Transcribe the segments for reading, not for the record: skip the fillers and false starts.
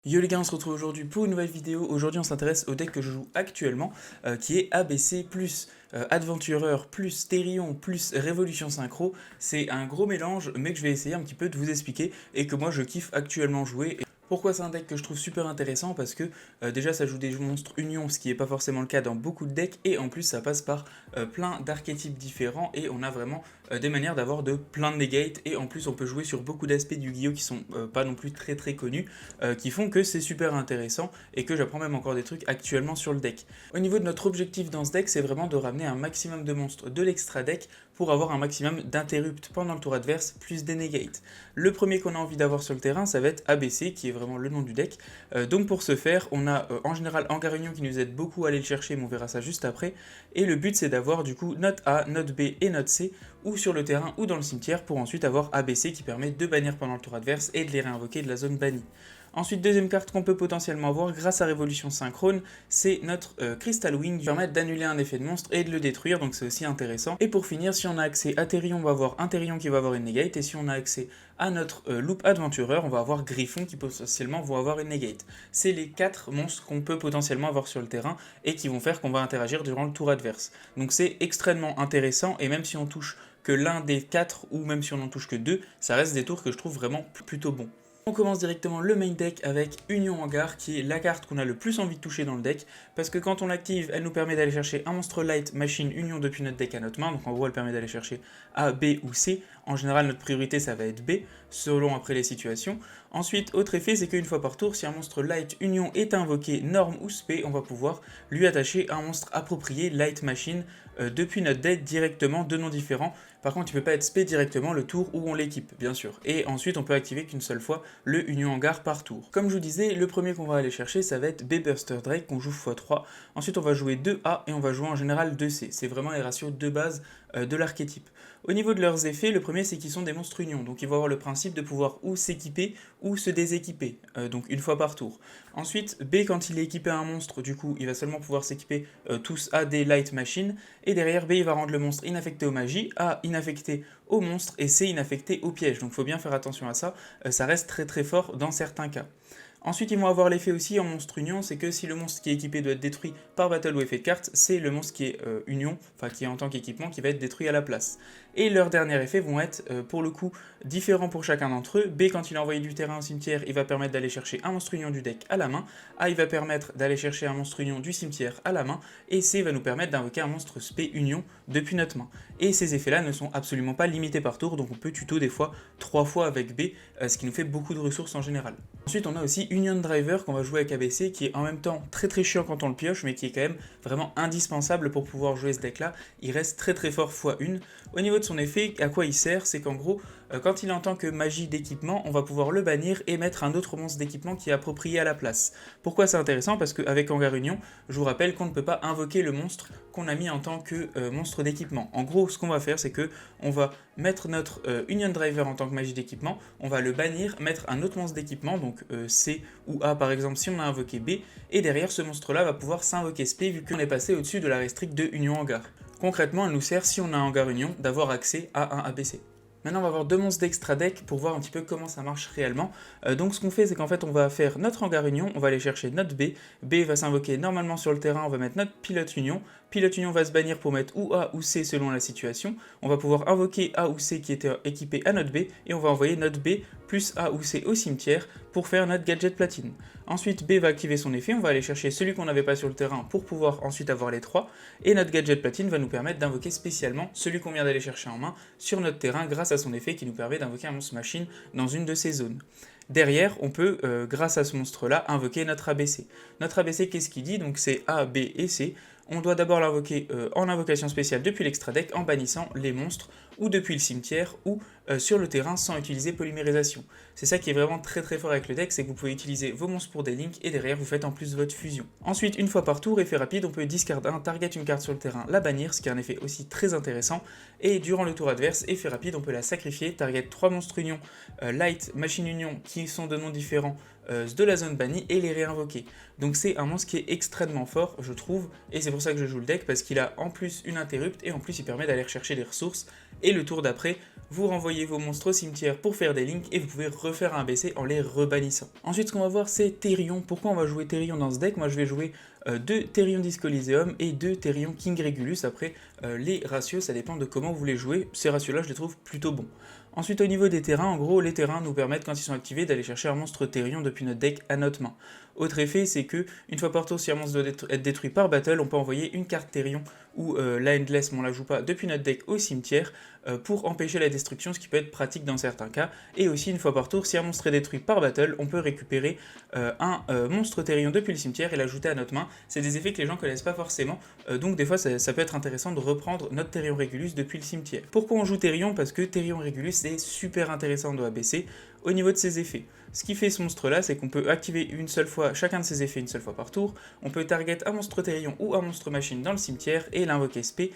Yo les gars, on se retrouve aujourd'hui pour une nouvelle vidéo. Aujourd'hui on s'intéresse au deck que je joue actuellement qui est ABC plus Adventureur plus Therion plus Révolution Synchro. C'est un gros mélange mais que je vais essayer un petit peu de vous expliquer et que moi je kiffe actuellement jouer. Pourquoi c'est un deck que je trouve super intéressant? Parce que déjà ça joue des monstres union, ce qui n'est pas forcément le cas dans beaucoup de decks, et en plus ça passe par plein d'archétypes différents, et on a vraiment des manières d'avoir de plein de negates, et en plus on peut jouer sur beaucoup d'aspects du Yu-Gi-Oh qui sont pas non plus très très connus, qui font que c'est super intéressant, et que j'apprends même encore des trucs actuellement sur le deck. Au niveau de notre objectif dans ce deck, c'est vraiment de ramener un maximum de monstres de l'extra deck, pour avoir un maximum d'interrupts pendant le tour adverse, plus des negates. Le premier qu'on a envie d'avoir sur le terrain, ça va être ABC, qui est vraiment le nom du deck. Donc pour ce faire, on a en général Hangar Union qui nous aide beaucoup à aller le chercher, mais on verra ça juste après. Et le but c'est d'avoir du coup note A, note B et note C, ou sur le terrain ou dans le cimetière, pour ensuite avoir ABC qui permet de bannir pendant le tour adverse et de les réinvoquer de la zone bannie. Ensuite, deuxième carte qu'on peut potentiellement avoir grâce à Révolution Synchrone, c'est notre Crystal Wing qui permet d'annuler un effet de monstre et de le détruire, donc c'est aussi intéressant. Et pour finir, si on a accès à Therion, on va avoir un Therion qui va avoir une negate, et si on a accès à notre Loop Adventureur, on va avoir Griffon qui potentiellement vont avoir une negate. C'est les 4 monstres qu'on peut potentiellement avoir sur le terrain et qui vont faire qu'on va interagir durant le tour adverse. Donc c'est extrêmement intéressant, et même si on touche que l'un des 4 ou même si on n'en touche que 2, ça reste des tours que je trouve vraiment plutôt bons. On commence directement le main deck avec Union Hangar, qui est la carte qu'on a le plus envie de toucher dans le deck, parce que quand on l'active, elle nous permet d'aller chercher un monstre light machine Union depuis notre deck à notre main, donc en gros elle permet d'aller chercher A, B ou C. En général notre priorité ça va être B, selon après les situations. Ensuite, autre effet, c'est qu'une fois par tour, si un monstre light Union est invoqué norme ou spé, on va pouvoir lui attacher un monstre approprié light machine depuis notre deck directement, de noms différents. Par contre, il ne peut pas être spé directement le tour où on l'équipe, bien sûr. Et ensuite, on peut activer qu'une seule fois le Union Hangar par tour. Comme je vous disais, le premier qu'on va aller chercher, ça va être B-Burster Drake, qu'on joue x3. Ensuite, on va jouer 2A et on va jouer en général 2C. C'est vraiment les ratios de base de l'archétype. Au niveau de leurs effets, le premier c'est qu'ils sont des monstres union, donc ils vont avoir le principe de pouvoir ou s'équiper ou se déséquiper, donc une fois par tour. Ensuite, B, quand il est équipé à un monstre, du coup il va seulement pouvoir s'équiper tous à des light machines, et derrière B il va rendre le monstre inaffecté aux magies, A inaffecté aux monstres et C inaffecté aux pièges, donc il faut bien faire attention à ça, ça reste très très fort dans certains cas. Ensuite, ils vont avoir l'effet aussi en monstre union, c'est que si le monstre qui est équipé doit être détruit par battle ou effet de carte, c'est le monstre qui est union, enfin qui est en tant qu'équipement, qui va être détruit à la place. Et leurs derniers effets vont être, pour le coup, différents pour chacun d'entre eux. B, quand il est envoyé du terrain au cimetière, il va permettre d'aller chercher un monstre union du deck à la main. A, il va permettre d'aller chercher un monstre union du cimetière à la main. Et C va nous permettre d'invoquer un monstre spé union depuis notre main. Et ces effets-là ne sont absolument pas limités par tour, donc on peut tuto des fois 3 fois avec B, ce qui nous fait beaucoup de ressources en général. Ensuite, on a aussi Union Driver qu'on va jouer avec ABC, qui est en même temps très très chiant quand on le pioche, mais qui est quand même vraiment indispensable pour pouvoir jouer ce deck là. Il reste très très fort x1. Au niveau de son effet, à quoi il sert, c'est qu'en gros, quand il est en tant que magie d'équipement, on va pouvoir le bannir et mettre un autre monstre d'équipement qui est approprié à la place. Pourquoi c'est intéressant? Parce qu'avec Hangar Union, je vous rappelle qu'on ne peut pas invoquer le monstre qu'on a mis en tant que monstre d'équipement. En gros, ce qu'on va faire, c'est que on va mettre notre Union Driver en tant que magie d'équipement, on va le bannir, mettre un autre monstre d'équipement, donc C ou A par exemple si on a invoqué B, et derrière ce monstre-là va pouvoir s'invoquer SP vu qu'on est passé au-dessus de la restrict de Union Hangar. Concrètement, elle nous sert, si on a Hangar Union, d'avoir accès à un ABC. Maintenant, on va avoir 2 monstres d'extra deck pour voir un petit peu comment ça marche réellement. Donc, ce qu'on fait, c'est qu'en fait, on va faire notre Hangar Union, on va aller chercher notre B. B va s'invoquer normalement sur le terrain, on va mettre notre Pilote Union. Pilote Union va se bannir pour mettre ou A ou C selon la situation. On va pouvoir invoquer A ou C qui était équipé à notre B, et on va envoyer notre B plus A ou C au cimetière pour faire notre gadget platine. Ensuite, B va activer son effet, on va aller chercher celui qu'on n'avait pas sur le terrain pour pouvoir ensuite avoir les 3. Et notre gadget platine va nous permettre d'invoquer spécialement celui qu'on vient d'aller chercher en main sur notre terrain grâce à son effet qui nous permet d'invoquer un monstre machine dans une de ces zones. Derrière, on peut, grâce à ce monstre-là, invoquer notre ABC. Notre ABC, qu'est-ce qu'il dit? Donc c'est A, B et C. On doit d'abord l'invoquer en invocation spéciale depuis l'extra deck en bannissant les monstres ou depuis le cimetière ou sur le terrain sans utiliser polymérisation. C'est ça qui est vraiment très très fort avec le deck, c'est que vous pouvez utiliser vos monstres pour des links et derrière vous faites en plus votre fusion. Ensuite, une fois par tour, effet rapide, on peut discard un target une carte sur le terrain, la bannir, ce qui est un effet aussi très intéressant. Et durant le tour adverse, effet rapide, on peut la sacrifier, target 3 monstres union, light, machine union qui sont de noms différents de la zone bannie et les réinvoquer. Donc c'est un monstre qui est extrêmement fort, je trouve, et c'est pour ça que je joue le deck, parce qu'il a en plus une interrupt et en plus il permet d'aller chercher des ressources. Et le tour d'après, vous renvoyez vos monstres au cimetière pour faire des links et vous pouvez refaire un ABC en les rebannissant. Ensuite, ce qu'on va voir, c'est Therion. Pourquoi on va jouer Therion dans ce deck? Moi, je vais jouer 2 Therion Disco Elysium et 2 Therion King Regulus. Après, les ratios, ça dépend de comment vous voulez jouer. Ces ratios-là, je les trouve plutôt bons. Ensuite, au niveau des terrains, en gros, les terrains nous permettent, quand ils sont activés, d'aller chercher un monstre Therion depuis notre deck à notre main. Autre effet, c'est que une fois par tour, si un monstre doit être détruit par battle, on peut envoyer une carte Therion ou la Endless, mais on la joue pas, depuis notre deck au cimetière pour empêcher la destruction, ce qui peut être pratique dans certains cas. Et aussi, une fois par tour, si un monstre est détruit par battle, on peut récupérer un monstre Therion depuis le cimetière et l'ajouter à notre main. C'est des effets que les gens connaissent pas forcément, donc des fois ça peut être intéressant de reprendre notre Therion Regulus depuis le cimetière. Pourquoi on joue Therion? Parce que Therion Regulus c'est super intéressant de ABC au niveau de ses effets. Ce qui fait ce monstre là, c'est qu'on peut activer une seule fois chacun de ses effets une seule fois par tour, on peut target un monstre Therion ou un monstre machine dans le cimetière et l'invoquer SP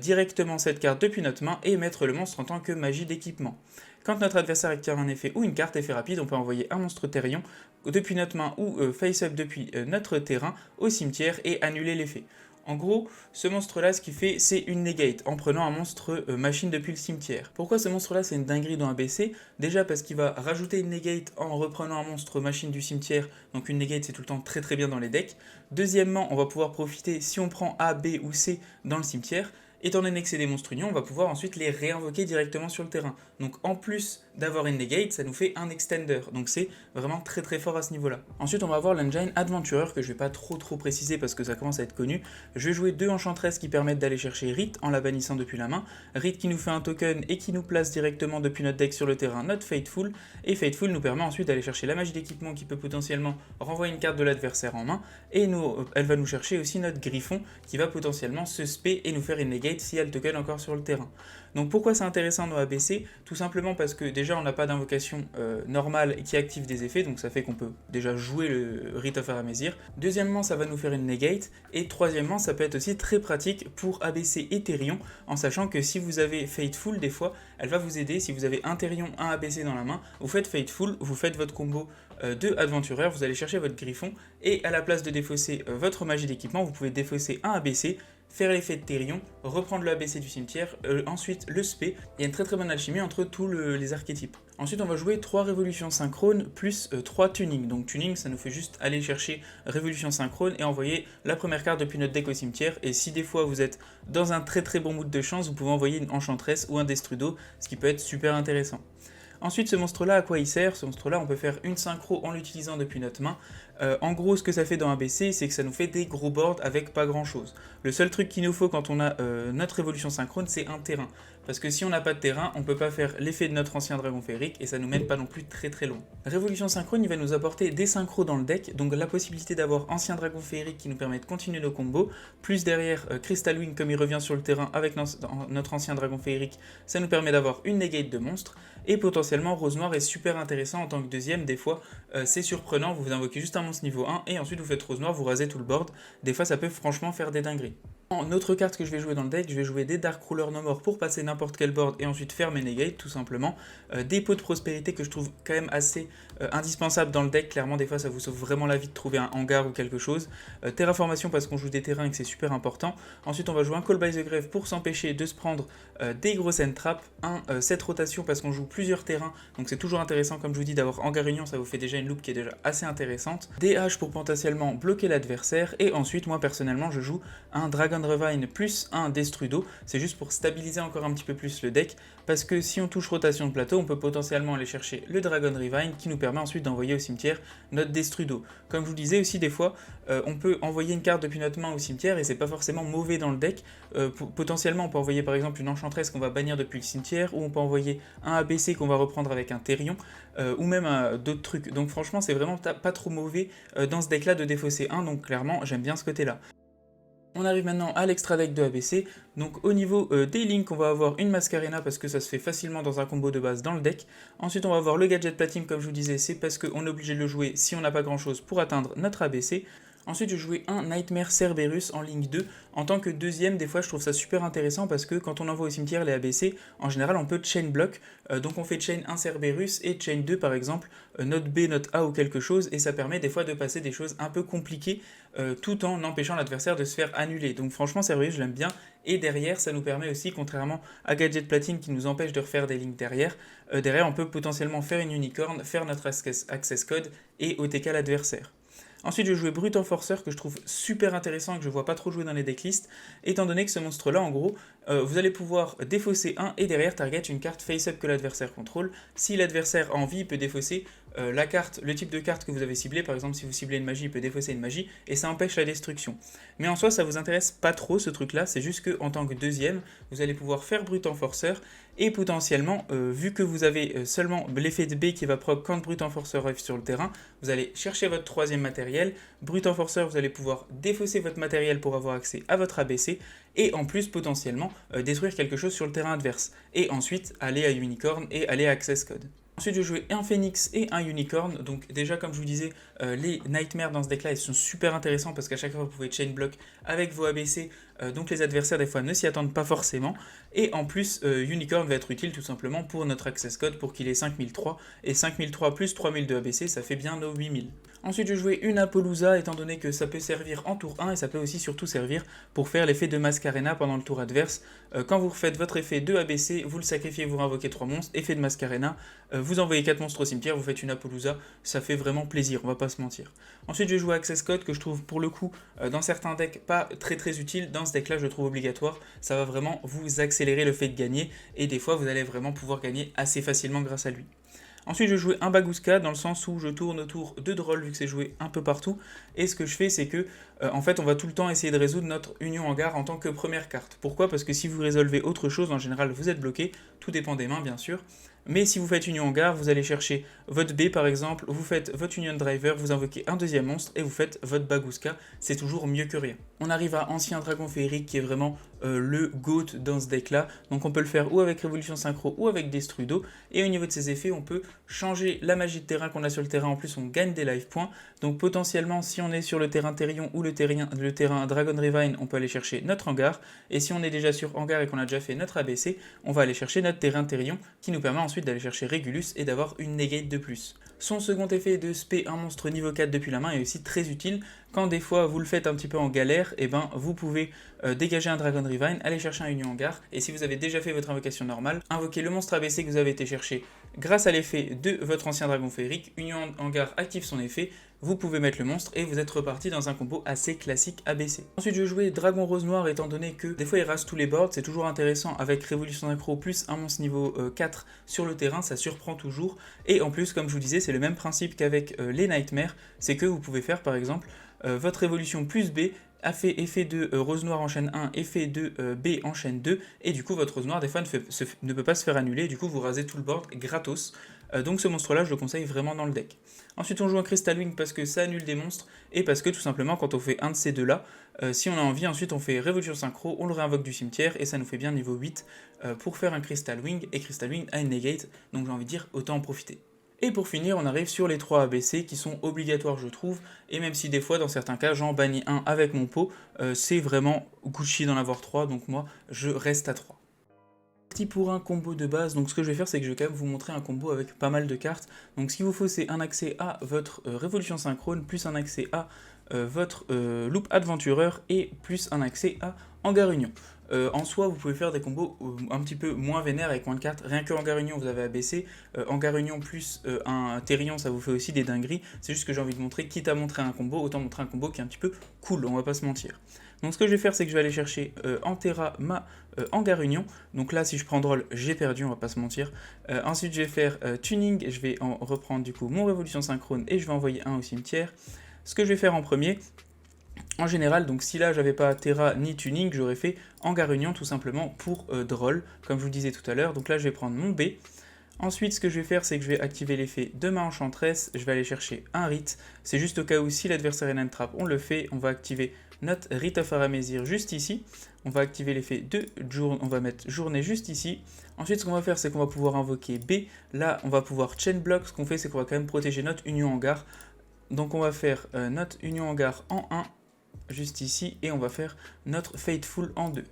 directement cette carte depuis notre main et mettre le monstre en tant que magie d'équipement. Quand notre adversaire active un effet ou une carte effet rapide, on peut envoyer un monstre Therion depuis notre main ou face-up depuis notre terrain au cimetière et annuler l'effet. En gros, ce monstre-là, ce qu'il fait, c'est une negate en prenant un monstre machine depuis le cimetière. Pourquoi ce monstre-là, c'est une dinguerie dans ABC? Déjà parce qu'il va rajouter une negate en reprenant un monstre machine du cimetière, donc une negate c'est tout le temps très très bien dans les decks. Deuxièmement, on va pouvoir profiter, si on prend A, B ou C dans le cimetière, étant donné que c'est des monstres unions, on va pouvoir ensuite les réinvoquer directement sur le terrain. Donc en plus d'avoir une negate, ça nous fait un extender. Donc c'est vraiment très très fort à ce niveau-là. Ensuite, on va avoir l'engine Adventurer que je vais pas trop préciser parce que ça commence à être connu. Je vais jouer 2 enchanteresses qui permettent d'aller chercher Rite en la bannissant depuis la main. Rite qui nous fait un token et qui nous place directement depuis notre deck sur le terrain notre Fateful. Et Fateful nous permet ensuite d'aller chercher la magie d'équipement qui peut potentiellement renvoyer une carte de l'adversaire en main. Et elle va nous chercher aussi notre Griffon qui va potentiellement se spé et nous faire une negate si elle token encore sur le terrain. Donc pourquoi c'est intéressant dans ABC? Tout simplement parce que déjà on n'a pas d'invocation normale qui active des effets, donc ça fait qu'on peut déjà jouer le Rite of Aramesir. Deuxièmement, ça va nous faire une negate, et troisièmement, ça peut être aussi très pratique pour ABC et Therion, en sachant que si vous avez Fateful, des fois, elle va vous aider. Si vous avez un Therion, un ABC dans la main, vous faites Fateful, vous faites votre combo de Adventurer, vous allez chercher votre Griffon, et à la place de défausser votre magie d'équipement, vous pouvez défausser un ABC, faire l'effet de Therion, reprendre le ABC du cimetière, ensuite le spé. Il y a une très très bonne alchimie entre tous les archétypes. Ensuite, on va jouer 3 révolutions synchrones plus 3 tuning. Donc tuning, ça nous fait juste aller chercher révolution synchrone et envoyer la première carte depuis notre deck au cimetière. Et si des fois vous êtes dans un très très bon mood de chance, vous pouvez envoyer une enchantress ou un destrudo, ce qui peut être super intéressant. Ensuite, ce monstre-là, à quoi il sert? Ce monstre-là, on peut faire une synchro en l'utilisant depuis notre main. En gros, ce que ça fait dans ABC, c'est que ça nous fait des gros boards avec pas grand-chose. Le seul truc qu'il nous faut quand on a notre évolution synchrone, c'est un terrain. Parce que si on n'a pas de terrain, on peut pas faire l'effet de notre ancien dragon féerique et ça nous mène pas non plus très très loin. Révolution synchrone, il va nous apporter des synchros dans le deck, donc la possibilité d'avoir ancien dragon féerique qui nous permet de continuer nos combos, plus derrière Crystal Wing comme il revient sur le terrain avec notre ancien dragon féerique, ça nous permet d'avoir une negate de monstre, et potentiellement Rose Noire est super intéressant en tant que deuxième. Des fois c'est surprenant, vous invoquez juste un monstre niveau 1 et ensuite vous faites Rose Noire, vous rasez tout le board. Des fois ça peut franchement faire des dingueries. En autre carte que je vais jouer dans le deck, je vais jouer des Dark Ruler No More pour passer n'importe quel board et ensuite faire mes negate tout simplement. Des pots de prospérité que je trouve quand même assez indispensables dans le deck, clairement des fois ça vous sauve vraiment la vie de trouver un hangar ou quelque chose. Terraformation parce qu'on joue des terrains et que c'est super important. Ensuite on va jouer un Call by the Grave pour s'empêcher de se prendre des grosses end traps. Cette rotation parce qu'on joue plusieurs terrains, donc c'est toujours intéressant comme je vous dis d'avoir hangar union, ça vous fait déjà une loupe qui est déjà assez intéressante. Des haches pour potentiellement bloquer l'adversaire, et ensuite moi personnellement je joue un Dragon Revine plus un Destrudo, c'est juste pour stabiliser encore un petit peu plus le deck, parce que si on touche rotation de plateau, on peut potentiellement aller chercher le Dragon Revine qui nous permet ensuite d'envoyer au cimetière notre Destrudo. Comme je vous disais aussi des fois, on peut envoyer une carte depuis notre main au cimetière et c'est pas forcément mauvais dans le deck. Potentiellement on peut envoyer par exemple une enchantress qu'on va bannir depuis le cimetière, ou on peut envoyer un ABC qu'on va reprendre avec un Therion, ou même d'autres trucs. Donc franchement c'est vraiment pas trop mauvais dans ce deck là de défausser un, donc clairement j'aime bien ce côté là. On arrive maintenant à l'extra deck de ABC, donc au niveau des links on va avoir une Mascarena parce que ça se fait facilement dans un combo de base dans le deck. Ensuite on va avoir le gadget platine comme je vous disais, c'est parce qu'on est obligé de le jouer si on n'a pas grand chose pour atteindre notre ABC. Ensuite, je jouais un Nightmare Cerberus en ligne 2. En tant que deuxième, des fois, je trouve ça super intéressant parce que quand on envoie au cimetière les ABC, en général, on peut chain block. Donc, on fait chain 1 Cerberus et chain 2, par exemple, note B, note A ou quelque chose. Et ça permet des fois de passer des choses un peu compliquées tout en empêchant l'adversaire de se faire annuler. Donc, franchement, Cerberus, je l'aime bien. Et derrière, ça nous permet aussi, contrairement à Gadget Platine qui nous empêche de refaire des lignes derrière, on peut potentiellement faire une unicorn, faire notre access code et OTK l'adversaire. Ensuite, je jouais Brute Enforcer que je trouve super intéressant et que je vois pas trop jouer dans les decklists, étant donné que ce monstre-là, en gros, vous allez pouvoir défausser un et derrière target une carte face-up que l'adversaire contrôle. Si l'adversaire a envie, il peut défausser la carte, le type de carte que vous avez ciblé. Par exemple, si vous ciblez une magie, il peut défausser une magie et ça empêche la destruction. Mais en soi, ça vous intéresse pas trop ce truc-là. C'est juste que en tant que deuxième, vous allez pouvoir faire Brute Enforcer et potentiellement, vu que vous avez seulement l'effet de B qui va proc quand Brute Enforcer arrive sur le terrain, vous allez chercher votre troisième matériel. Brute Enforcer, vous allez pouvoir défausser votre matériel pour avoir accès à votre ABC et en plus potentiellement détruire quelque chose sur le terrain adverse. Et ensuite aller à Unicorn et aller à Access Code. Ensuite, je jouais un Phoenix et un Unicorn. Donc, déjà, comme je vous disais, les Nightmares dans ce deck-là, ils sont super intéressants parce qu'à chaque fois, vous pouvez chain block avec vos ABC. Donc, les adversaires, des fois, ne s'y attendent pas forcément. Et en plus, Unicorn va être utile tout simplement pour notre access code pour qu'il ait 5003. Et 5003 plus 3002 ABC, ça fait bien nos 8000. Ensuite, je jouais une Apollousa, étant donné que ça peut servir en tour 1 et ça peut aussi surtout servir pour faire l'effet de Mascarena pendant le tour adverse. Quand vous refaites votre effet de ABC, vous le sacrifiez, vous invoquez 3 monstres, effet de Mascarena, vous envoyez 4 monstres au cimetière, vous faites une Apollousa, ça fait vraiment plaisir, on va pas se mentir. Ensuite, je joue Access Code que je trouve pour le coup, dans certains decks, pas très utile. Dans ce deck là, je le trouve obligatoire, ça va vraiment vous accélérer le fait de gagner et des fois, vous allez vraiment pouvoir gagner assez facilement grâce à lui. Ensuite, je jouais un Bagouska dans le sens où je tourne autour de Droll vu que c'est joué un peu partout. Et ce que je fais, c'est que, en fait, on va tout le temps essayer de résoudre notre Union Hangar en tant que première carte. Pourquoi? Parce que si vous résolvez autre chose, en général, vous êtes bloqué. Tout dépend des mains, bien sûr. Mais si vous faites Union Hangar, vous allez chercher votre B par exemple, vous faites votre Union Driver, vous invoquez un deuxième monstre et vous faites votre Bagouska. C'est toujours mieux que rien. On arrive à Ancien Dragon Féerique qui est vraiment le GOAT dans ce deck là. Donc on peut le faire ou avec Révolution Synchro ou avec Destrudo. Et au niveau de ses effets, on peut changer la magie de terrain qu'on a sur le terrain. En plus, on gagne des life points. Donc potentiellement, si on est sur le terrain Therion ou le terrain Dragon Ravine, on peut aller chercher notre hangar. Et si on est déjà sur hangar et qu'on a déjà fait notre ABC, on va aller chercher notre terrain Therion qui nous permet ensuite d'aller chercher Régulus et d'avoir une negate de plus. Son second effet de spé un monstre niveau 4 depuis la main est aussi très utile. Quand des fois vous le faites un petit peu en galère, et ben vous pouvez dégager un Dragon Ravine, aller chercher un Union Hangar, et si vous avez déjà fait votre invocation normale, invoquez le monstre ABC que vous avez été chercher grâce à l'effet de votre ancien Dragon Féerique. Union Hangar active son effet, vous pouvez mettre le monstre et vous êtes reparti dans un combo assez classique ABC. Ensuite je jouais Dragon Rose Noir étant donné que des fois il rase tous les boards, c'est toujours intéressant avec Révolution Synchro plus un monstre niveau 4 sur le terrain, ça surprend toujours. Et en plus comme je vous disais c'est le même principe qu'avec les Nightmares, c'est que vous pouvez faire par exemple votre Révolution plus B a fait effet de Rose Noire en chaîne 1, effet de B en chaîne 2, et du coup votre Rose Noire des fois ne peut pas se faire annuler, du coup vous rasez tout le board gratos. Donc ce monstre-là, je le conseille vraiment dans le deck. Ensuite, on joue un Crystal Wing parce que ça annule des monstres et parce que tout simplement, quand on fait un de ces deux-là, si on a envie, ensuite on fait Révolution Synchro, on le réinvoque du cimetière et ça nous fait bien niveau 8 pour faire un Crystal Wing. Et Crystal Wing a une negate, donc j'ai envie de dire, autant en profiter. Et pour finir, on arrive sur les 3 ABC qui sont obligatoires, je trouve. Et même si des fois, dans certains cas, j'en bannis un avec mon pot, c'est vraiment Gucci d'en avoir 3, donc moi, je reste à 3. Pour un combo de base, donc ce que je vais faire c'est que je vais quand même vous montrer un combo avec pas mal de cartes. Donc ce qu'il vous faut c'est un accès à votre Révolution Synchrone, plus un accès à votre Loop Adventureur et plus un accès à Hangar Union. En soi vous pouvez faire des combos un petit peu moins vénères avec moins de cartes, rien que Hangar Union vous avez ABC, Hangar Union plus un Therion ça vous fait aussi des dingueries, c'est juste que j'ai envie de montrer, quitte à montrer un combo, autant montrer un combo qui est un petit peu cool, on va pas se mentir. Donc ce que je vais faire c'est que je vais aller chercher en Terra ma Hangar Union, donc là si je prends Droll j'ai perdu, on va pas se mentir. Ensuite je vais faire Tuning, je vais en reprendre du coup mon Révolution Synchrone et je vais envoyer un au cimetière. Ce que je vais faire en premier, en général, donc si là j'avais pas Terra ni Tuning, j'aurais fait Hangar Union tout simplement pour Droll, comme je vous le disais tout à l'heure. Donc là je vais prendre mon B. Ensuite ce que je vais faire c'est que je vais activer l'effet de ma Enchantress, je vais aller chercher un Rite. C'est juste au cas où si l'adversaire est une trap, on le fait, on va activer notre Rite of Aramesir juste ici. On va activer l'effet de journée, on va mettre journée juste ici. Ensuite ce qu'on va faire c'est qu'on va pouvoir invoquer B. Là on va pouvoir chain block, ce qu'on fait c'est qu'on va quand même protéger notre Union Hangar. Donc on va faire notre Union Hangar en 1, juste ici, et on va faire notre Fateful en 2.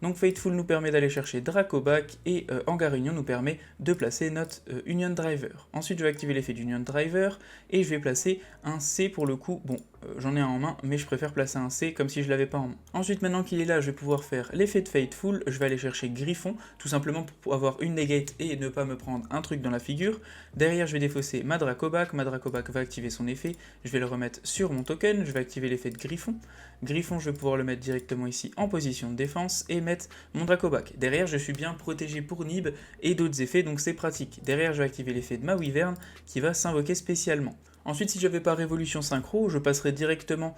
Donc Fateful nous permet d'aller chercher Dracoback et Hangar Union nous permet de placer notre Union Driver. Ensuite je vais activer l'effet d'Union Driver et je vais placer un C pour le coup. Bon, j'en ai un en main mais je préfère placer un C comme si je l'avais pas en main. Ensuite maintenant qu'il est là je vais pouvoir faire l'effet de Fateful, je vais aller chercher Griffon tout simplement pour avoir une negate et ne pas me prendre un truc dans la figure. Derrière je vais défausser ma Dracoback va activer son effet, je vais le remettre sur mon token, je vais activer l'effet de Griffon. Griffon je vais pouvoir le mettre directement ici en position de défense et mettre mon Dracoback. Derrière, je suis bien protégé pour Nib et d'autres effets, donc c'est pratique. Derrière, je vais activer l'effet de ma Wyvern qui va s'invoquer spécialement. Ensuite, si j'avais pas Révolution Synchro, je passerai directement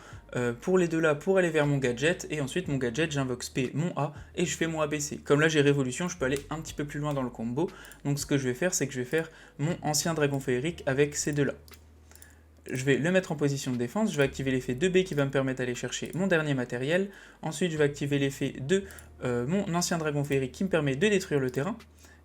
pour les deux là pour aller vers mon gadget, et ensuite mon gadget, j'invoque SP mon A et je fais mon ABC. Comme là j'ai Révolution, je peux aller un petit peu plus loin dans le combo, donc ce que je vais faire, c'est que je vais faire mon ancien Dragon Féerique avec ces deux là. Je vais le mettre en position de défense, je vais activer l'effet 2B qui va me permettre d'aller chercher mon dernier matériel. Ensuite, je vais activer l'effet de mon ancien dragon féerique qui me permet de détruire le terrain.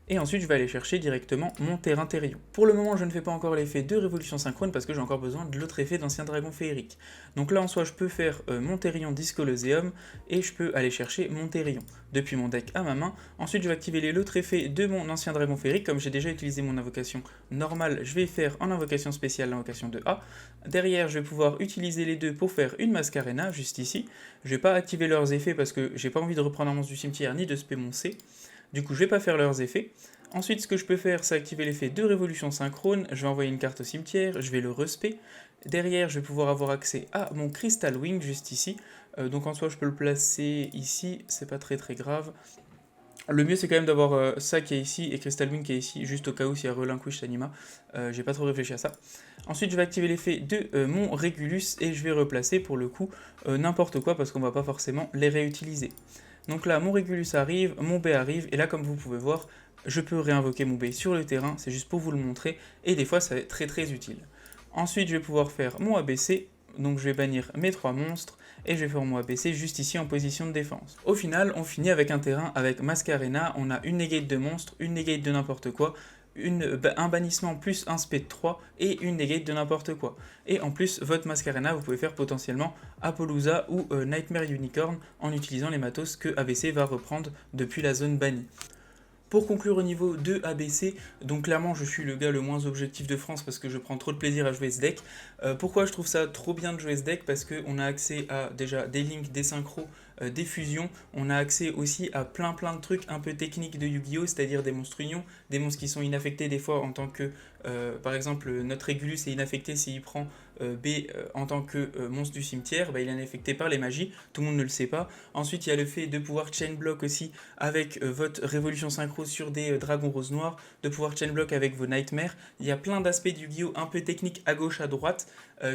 Et ensuite, je vais aller chercher directement mon terrain Therion. Pour le moment, je ne fais pas encore l'effet de révolution synchrone parce que j'ai encore besoin de l'autre effet d'ancien dragon féerique. Donc là, en soi, je peux faire mon Therion Discoloseum et je peux aller chercher mon Therion depuis mon deck à ma main. Ensuite, je vais activer l'autre effet de mon ancien dragon féerique. Comme j'ai déjà utilisé mon invocation normale, je vais faire en invocation spéciale l'invocation de A. Derrière, je vais pouvoir utiliser les deux pour faire une Mascarena, juste ici. Je ne vais pas activer leurs effets parce que j'ai pas envie de reprendre un monstre du cimetière ni de spé mon C. Du coup, je vais pas faire leurs effets. Ensuite, ce que je peux faire, c'est activer l'effet de révolution synchrone. Je vais envoyer une carte au cimetière, je vais le respect. Derrière, je vais pouvoir avoir accès à mon Crystal Wing, juste ici. Donc en soi, je peux le placer ici, c'est pas très grave. Le mieux, c'est quand même d'avoir ça qui est ici et Crystal Wing qui est ici, juste au cas où s'il y a Relinquish Anima. J'ai pas trop réfléchi à ça. Ensuite, je vais activer l'effet de mon Régulus et je vais replacer pour le coup n'importe quoi parce qu'on va pas forcément les réutiliser. Donc là, mon Régulus arrive, mon B arrive, et là, comme vous pouvez voir, je peux réinvoquer mon B sur le terrain, c'est juste pour vous le montrer, et des fois, ça va être très utile. Ensuite, je vais pouvoir faire mon ABC, donc je vais bannir mes 3 monstres, et je vais faire mon ABC juste ici en position de défense. Au final, on finit avec un terrain avec Mascarena, on a une negate de monstre, une negate de n'importe quoi, un bannissement plus un spé de 3 et une negate de n'importe quoi. Et en plus, votre Mascarena, vous pouvez faire potentiellement Apollousa ou Nightmare Unicorn en utilisant les matos que ABC va reprendre depuis la zone bannie. Pour conclure au niveau de ABC, donc clairement je suis le gars le moins objectif de France parce que je prends trop de plaisir à jouer ce deck. Pourquoi je trouve ça trop bien de jouer ce deck? Parce qu'on a accès à déjà des links, des synchros, des fusions, on a accès aussi à plein de trucs un peu techniques de Yu-Gi-Oh! C'est-à-dire des monstres unions, des monstres qui sont inaffectés des fois en tant que, par exemple notre Régulus est inaffecté s'il prend B en tant que monstre du cimetière, bah, il est inaffecté par les magies, tout le monde ne le sait pas. Ensuite il y a le fait de pouvoir chain block aussi avec votre révolution synchro sur des dragons roses noirs, de pouvoir chain block avec vos nightmares. Il y a plein d'aspects du Yu-Gi-Oh! Un peu techniques à gauche, à droite,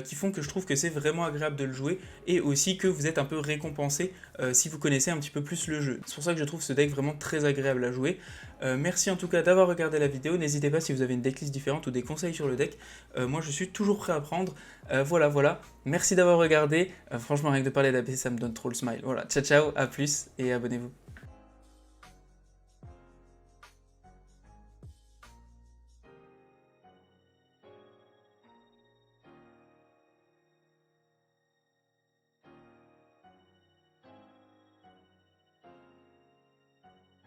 qui font que je trouve que c'est vraiment agréable de le jouer, et aussi que vous êtes un peu récompensé si vous connaissez un petit peu plus le jeu. C'est pour ça que je trouve ce deck vraiment très agréable à jouer. Merci en tout cas d'avoir regardé la vidéo, n'hésitez pas si vous avez une decklist différente ou des conseils sur le deck, moi je suis toujours prêt à apprendre. Voilà, merci d'avoir regardé, franchement rien que de parler d'ABC ça me donne trop le smile. Voilà, ciao, à plus et abonnez-vous.